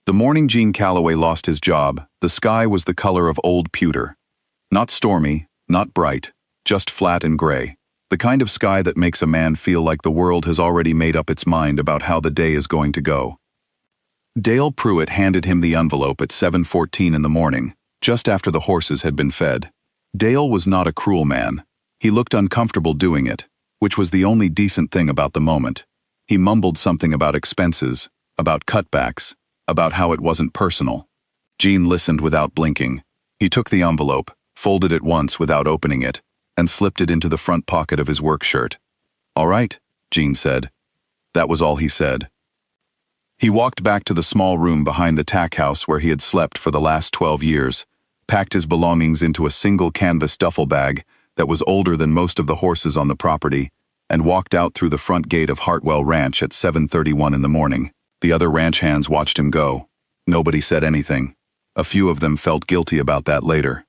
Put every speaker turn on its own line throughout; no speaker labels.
The morning Gene Calloway lost his job, the sky was the color of old pewter. Not stormy, not bright, just flat and gray. The kind of sky that makes a man feel like the world has already made up its mind about how the day is going to go. Dale Pruitt handed him the envelope at 7:14 in the morning, just after the horses had been fed. Dale was not a cruel man. He looked uncomfortable doing it, which was the only decent thing about the moment. He mumbled something about expenses, about cutbacks, about how it wasn't personal. Gene listened without blinking. He took the envelope, folded it once without opening it, and slipped it into the front pocket of his work shirt. "All right," Gene said. That was all he said. He walked back to the small room behind the tack house where he had slept for the last 12 years, packed his belongings into a single canvas duffel bag that was older than most of the horses on the property, and walked out through the front gate of Hartwell Ranch at 7:31 in the morning. The other ranch hands watched him go. Nobody said anything. A few of them felt guilty about that later.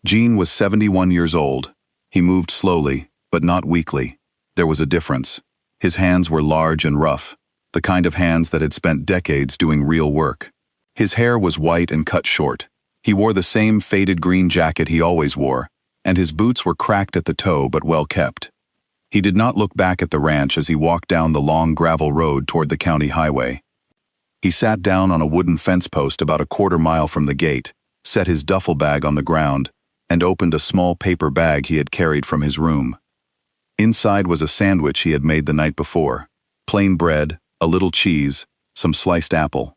Gene was 71 years old. He moved slowly, but not weakly. There was a difference. His hands were large and rough, the kind of hands that had spent decades doing real work. His hair was white and cut short. He wore the same faded green jacket he always wore, and his boots were cracked at the toe but well kept. He did not look back at the ranch as he walked down the long gravel road toward the county highway. He sat down on a wooden fence post about a quarter-mile from the gate, set his duffel bag on the ground, and opened a small paper bag he had carried from his room. Inside was a sandwich he had made the night before, plain bread, a little cheese, some sliced apple.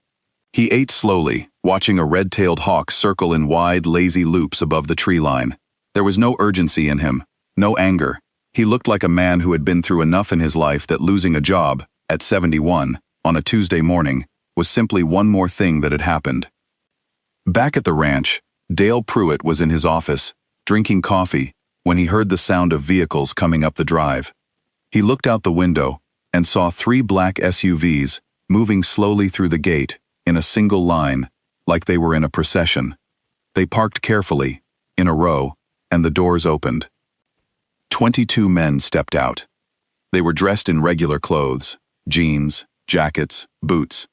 He ate slowly, watching a red-tailed hawk circle in wide, lazy loops above the tree line. There was no urgency in him, no anger. He looked like a man who had been through enough in his life that losing a job, at 71, on a Tuesday morning, was simply one more thing that had happened. Back at the ranch, Dale Pruitt was in his office, drinking coffee, when he heard the sound of vehicles coming up the drive. He looked out the window and saw 3 black SUVs moving slowly through the gate, in a single line, like they were in a procession. They parked carefully, in a row, and the doors opened. 22 men stepped out. They were dressed in regular clothes, jeans, jackets, boots,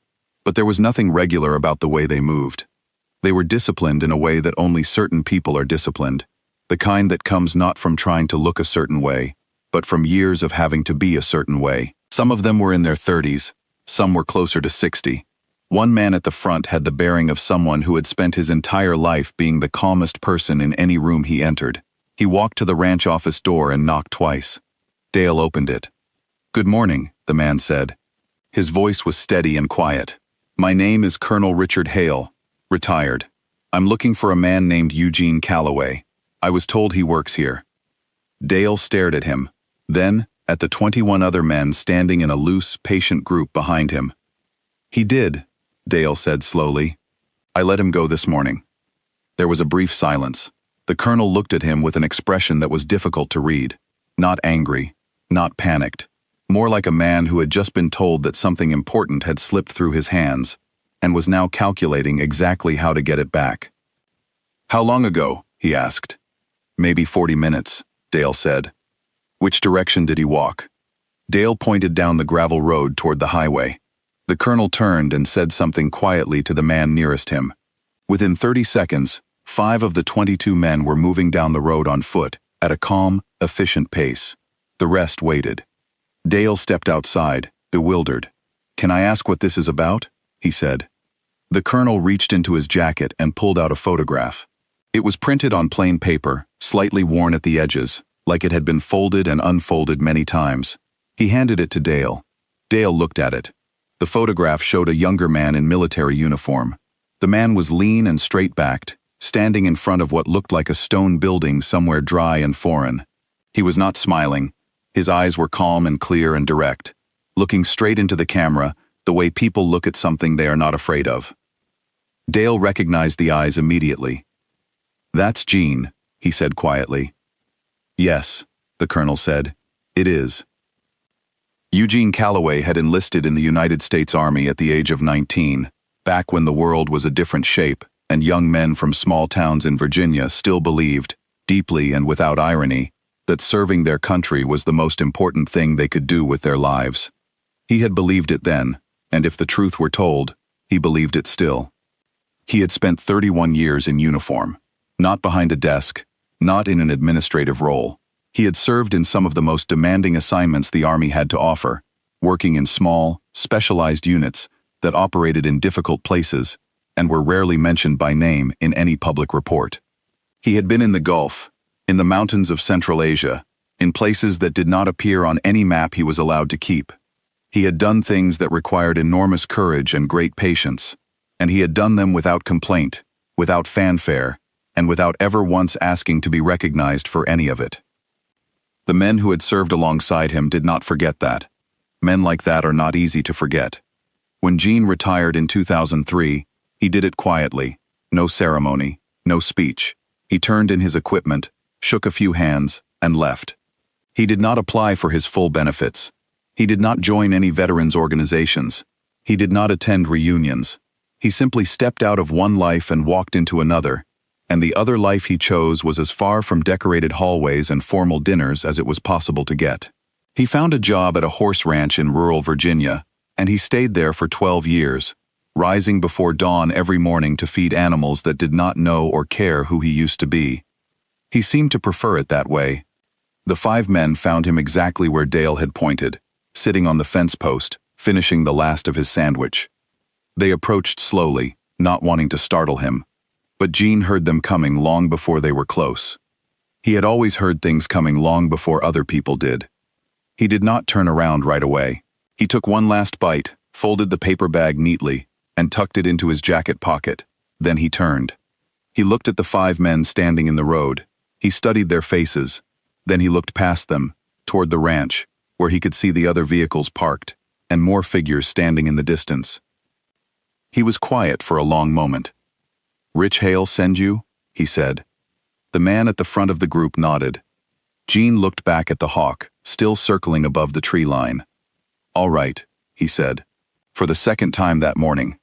but there was nothing regular about the way they moved. They were disciplined in a way that only certain people are disciplined, the kind that comes not from trying to look a certain way, but from years of having to be a certain way. Some of them were in their 30s, some were closer to 60. One man at the front had the bearing of someone who had spent his entire life being the calmest person in any room he entered. He walked to the ranch office door and knocked twice. Dale opened it. "Good morning," the man said. His voice was steady and quiet. "My name is Colonel Richard Hale, retired. I'm looking for a man named Eugene Calloway. I was told he works here." Dale stared at him, then at the 21 other men standing in a loose, patient group behind him. "He did," Dale said slowly. "I let him go this morning." There was a brief silence. The colonel looked at him with an expression that was difficult to read. Not angry, not panicked. More like a man who had just been told that something important had slipped through his hands, and was now calculating exactly how to get it back. "How long ago?" he asked. "Maybe 40 minutes, Dale said. "Which direction did he walk?" Dale pointed down the gravel road toward the highway. The colonel turned and said something quietly to the man nearest him. Within 30 seconds, 5 of the 22 men were moving down the road on foot, at a calm, efficient pace. The rest waited. Dale stepped outside, bewildered. "Can I ask what this is about?" he said. The colonel reached into his jacket and pulled out a photograph. It was printed on plain paper, slightly worn at the edges, like it had been folded and unfolded many times. He handed it to Dale. Dale looked at it. The photograph showed a younger man in military uniform. The man was lean and straight-backed, standing in front of what looked like a stone building somewhere dry and foreign. He was not smiling. His eyes were calm and clear and direct, looking straight into the camera, the way people look at something they are not afraid of. Dale recognized the eyes immediately. "That's Gene," he said quietly. "Yes," the colonel said, "it is." Eugene Calloway had enlisted in the United States Army at the age of 19, back when the world was a different shape, and young men from small towns in Virginia still believed, deeply and without irony, that serving their country was the most important thing they could do with their lives. He had believed it then, and if the truth were told, He believed it still. He had spent 31 years in uniform, not behind a desk, not in an administrative role. He had served in some of the most demanding assignments the Army had to offer, working in small, specialized units that operated in difficult places and were rarely mentioned by name in any public report. He had been in the Gulf, in the mountains of Central Asia, in places that did not appear on any map he was allowed to keep. He had done things that required enormous courage and great patience, and he had done them without complaint, without fanfare, and without ever once asking to be recognized for any of it. The men who had served alongside him did not forget that. Men like that are not easy to forget. When Gene retired in 2003, he did it quietly, no ceremony, no speech. He turned in his equipment, shook a few hands, and left. He did not apply for his full benefits. He did not join any veterans organizations. He did not attend reunions. He simply stepped out of one life and walked into another, and the other life he chose was as far from decorated hallways and formal dinners as it was possible to get. He found a job at a horse ranch in rural Virginia, and he stayed there for 12 years, rising before dawn every morning to feed animals that did not know or care who he used to be. He seemed to prefer it that way. The 5 men found him exactly where Dale had pointed, sitting on the fence post, finishing the last of his sandwich. They approached slowly, not wanting to startle him, but Gene heard them coming long before they were close. He had always heard things coming long before other people did. He did not turn around right away. He took one last bite, folded the paper bag neatly, and tucked it into his jacket pocket. Then he turned. He looked at the 5 men standing in the road. He studied their faces. Then he looked past them, toward the ranch, where he could see the other vehicles parked, and more figures standing in the distance. He was quiet for a long moment. "Rich Hale send you?" he said. The man at the front of the group nodded. Gene looked back at the hawk, still circling above the tree line. "All right," he said, for the second time that morning.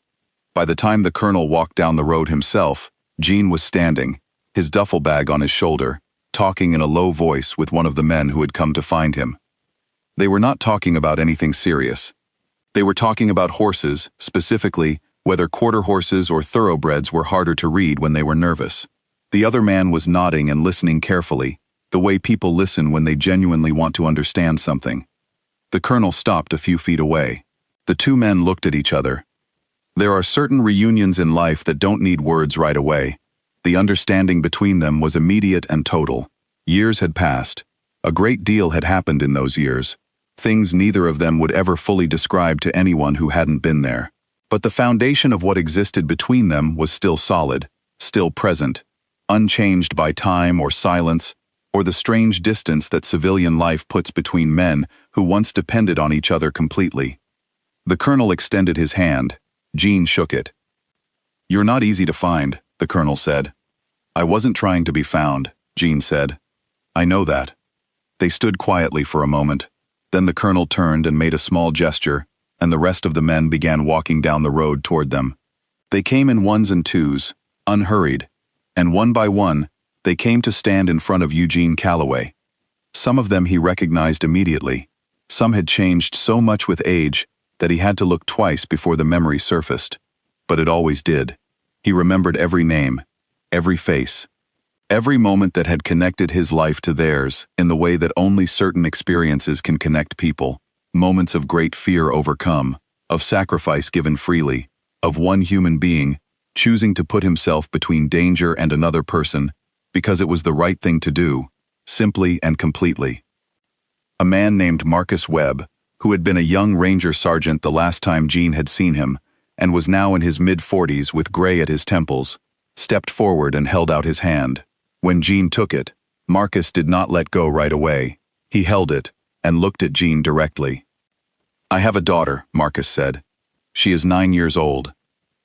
By the time the colonel walked down the road himself, Gene was standing, his duffel bag on his shoulder, talking in a low voice with one of the men who had come to find him. They were not talking about anything serious. They were talking about horses, specifically whether quarter horses or thoroughbreds were harder to read when they were nervous. The other man was nodding and listening carefully, the way people listen when they genuinely want to understand something. The colonel stopped a few feet away. The 2 men looked at each other. There are certain reunions in life that don't need words right away. The understanding between them was immediate and total. Years had passed. A great deal had happened in those years. Things neither of them would ever fully describe to anyone who hadn't been there. But the foundation of what existed between them was still solid, still present, unchanged by time or silence, or the strange distance that civilian life puts between men who once depended on each other completely. The colonel extended his hand. Gene shook it. "You're not easy to find," the colonel said. "I wasn't trying to be found," Gene said. "I know that." They stood quietly for a moment. Then the colonel turned and made a small gesture, and the rest of the men began walking down the road toward them. They came in ones and twos, unhurried, and one by one, they came to stand in front of Eugene Calloway. Some of them he recognized immediately. Some had changed so much with age that he had to look twice before the memory surfaced. But it always did. He remembered every name, every face, every moment that had connected his life to theirs in the way that only certain experiences can connect people. Moments of great fear overcome, of sacrifice given freely, of one human being choosing to put himself between danger and another person because it was the right thing to do, simply and completely. A man named Marcus Webb, who had been a young ranger sergeant the last time Gene had seen him, and was now in his mid-40s with gray at his temples, stepped forward and held out his hand. When Gene took it, Marcus did not let go right away. He held it and looked at Gene directly. "I have a daughter," Marcus said. "She is 9 years old.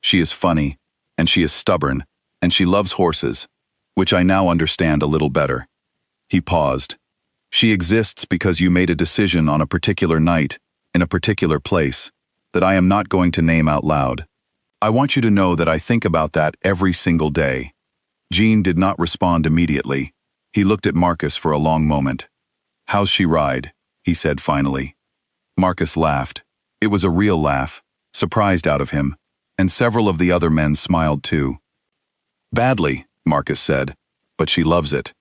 She is funny, and she is stubborn, and she loves horses, which I now understand a little better." He paused. "She exists because you made a decision on a particular night, in a particular place, that I am not going to name out loud. I want you to know that I think about that every single day." Gene did not respond immediately. He looked at Marcus for a long moment. "How's she ride?" he said finally. Marcus laughed. It was a real laugh, surprised out of him, and several of the other men smiled too. "Badly," Marcus said, "but she loves it."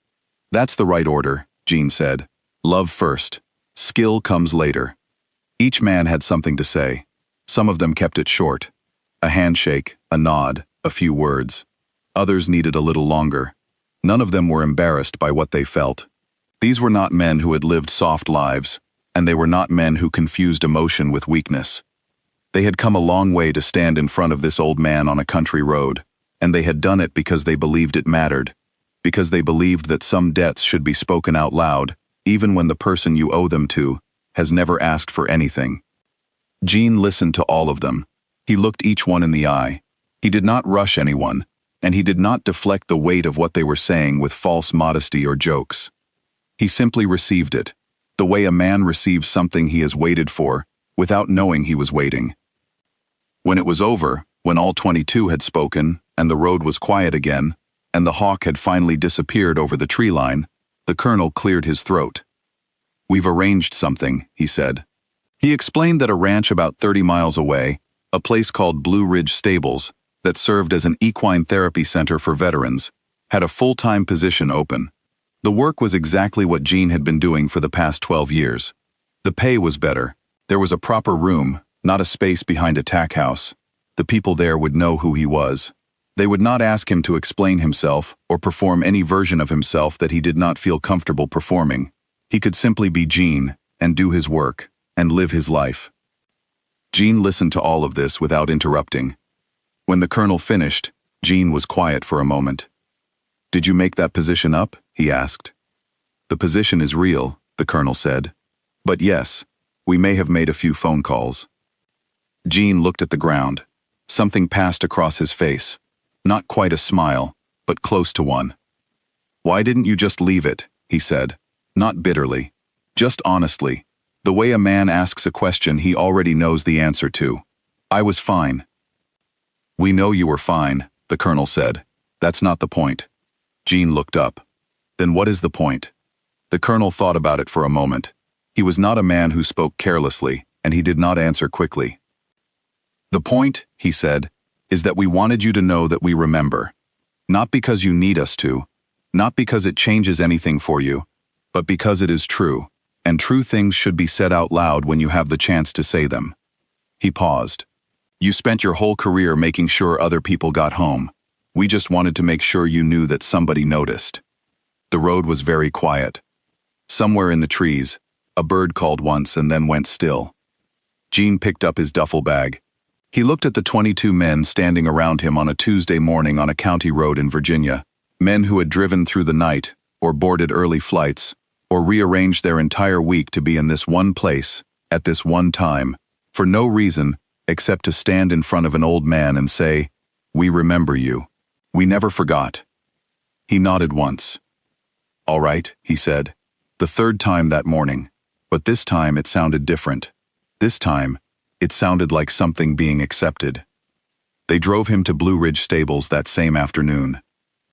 "That's the right order," Gene said. "Love first. Skill comes later." Each man had something to say. Some of them kept it short. A handshake, a nod, a few words. Others needed a little longer. None of them were embarrassed by what they felt. These were not men who had lived soft lives, and they were not men who confused emotion with weakness. They had come a long way to stand in front of this old man on a country road, and they had done it because they believed it mattered, because they believed that some debts should be spoken out loud, even when the person you owe them to has never asked for anything. Gene listened to all of them. He looked each one in the eye. He did not rush anyone, and he did not deflect the weight of what they were saying with false modesty or jokes. He simply received it, the way a man receives something he has waited for, without knowing he was waiting. When it was over, when all 22 had spoken, and the road was quiet again, and the hawk had finally disappeared over the tree line, the colonel cleared his throat. "We've arranged something," he said. He explained that a ranch about 30 miles away, a place called Blue Ridge Stables, that served as an equine therapy center for veterans, had a full-time position open. The work was exactly what Gene had been doing for the past 12 years. The pay was better. There was a proper room, not a space behind a tack house. The people there would know who he was. They would not ask him to explain himself or perform any version of himself that he did not feel comfortable performing. He could simply be Gene and do his work and live his life. Gene listened to all of this without interrupting. When the colonel finished, Gene was quiet for a moment. "Did you make that position up?" he asked. "The position is real," the colonel said. "But yes, we may have made a few phone calls." Gene looked at the ground. Something passed across his face. Not quite a smile, but close to one. "Why didn't you just leave it?" he said. Not bitterly. Just honestly. The way a man asks a question he already knows the answer to. "I was fine." "We know you were fine," the colonel said. "That's not the point." Gene looked up. "Then what is the point?" The colonel thought about it for a moment. He was not a man who spoke carelessly, and he did not answer quickly. "The point," he said, "is that we wanted you to know that we remember. Not because you need us to, not because it changes anything for you, but because it is true, and true things should be said out loud when you have the chance to say them." He paused. "You spent your whole career making sure other people got home. We just wanted to make sure you knew that somebody noticed." The road was very quiet. Somewhere in the trees, a bird called once and then went still. Gene picked up his duffel bag. He looked at the 22 men standing around him on a Tuesday morning on a county road in Virginia, men who had driven through the night, or boarded early flights, or rearranged their entire week to be in this one place, at this one time, for no reason except to stand in front of an old man and say, "We remember you. We never forgot." He nodded once. "All right," he said, the third time that morning, but this time it sounded different. This time, it sounded like something being accepted. They drove him to Blue Ridge Stables that same afternoon.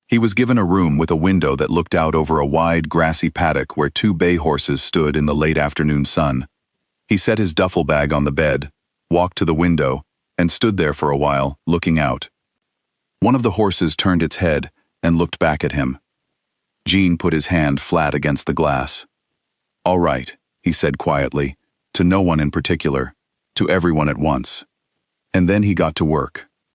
He was given a room with a window that looked out over a wide, grassy paddock where 2 bay horses stood in the late afternoon sun. He set his duffel bag on the bed, walked to the window, and stood there for a while, looking out. One of the horses turned its head and looked back at him. Gene put his hand flat against the glass. "All right," he said quietly, to no one in particular, to everyone at once. And then he got to work.